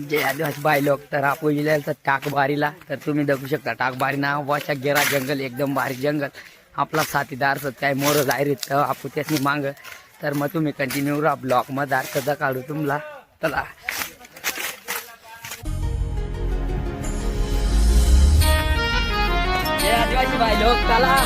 जे आदिवासी बाई लोक तर आपण गेल्याचं टाकबारीला तर तुम्ही बघू शकता टाकबारी नावाच्या गेरा जंगल एकदम भारी जंगल आपला साथीदार काय मोर जाहीर तर आपण त्यासनी मांग तर मग तुम्ही कंटिन्यू राहा ब्लॉक मध्ये अर्थ काढू तुम्हाला चला जे आदिवासी बाई लोक चला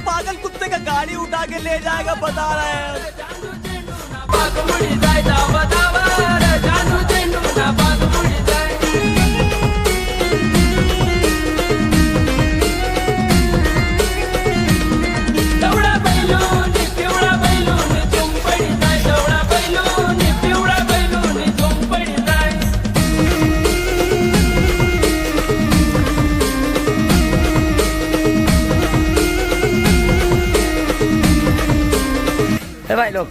पागल कुत्ते का गाड़ी उठा के ले जाएगा बता रहे हैं भाई लोग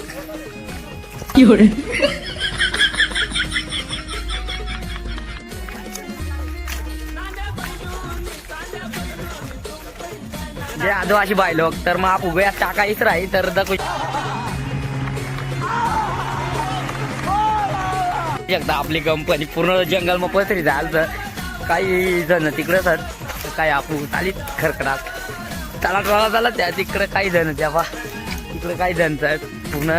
जे आदिवासी बाई लोक तर मग आप उभ्या टाकायच राही तर एकदा आपली कंपनी पूर्ण जंगल मग पसरी झाल तर काही जण तिकडे सर काही आपू चालीत खरकडात चला झाला त्या तिकडे काही जण तेव्हा तिकडे काही जण पूर्ण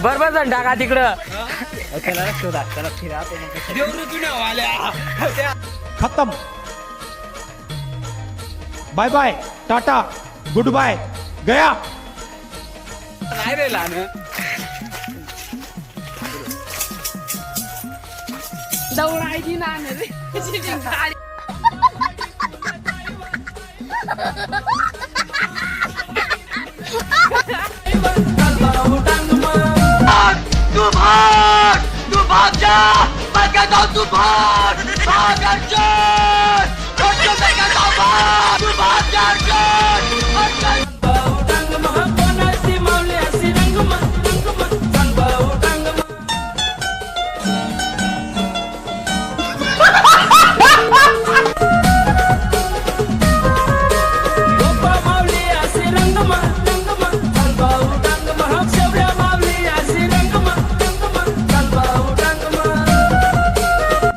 बरोबर जण टाका तिकडं खत्म bye bye tata goodbye गया नाही रे लहान दौडायची ना तू भाग जा मैं कहता हूँ तू भाग भाग अर्जुन मैं कहता हूँ भाग तू भाग जा अर्जुन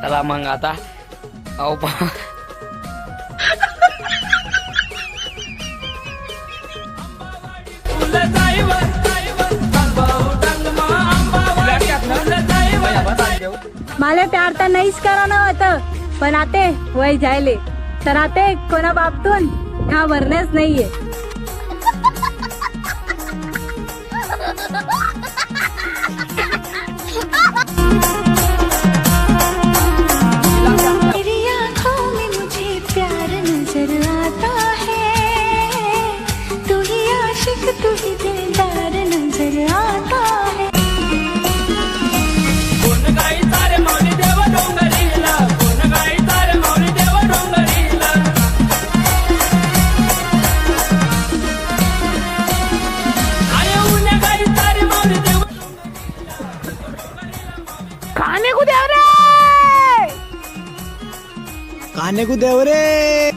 चला मग आता अहो मला प्यार तर नाहीच करावं होतं पण आते वय जायले तर आते कोणा बाबतून ह्या भरण्याच नाहीये खाने को देव रे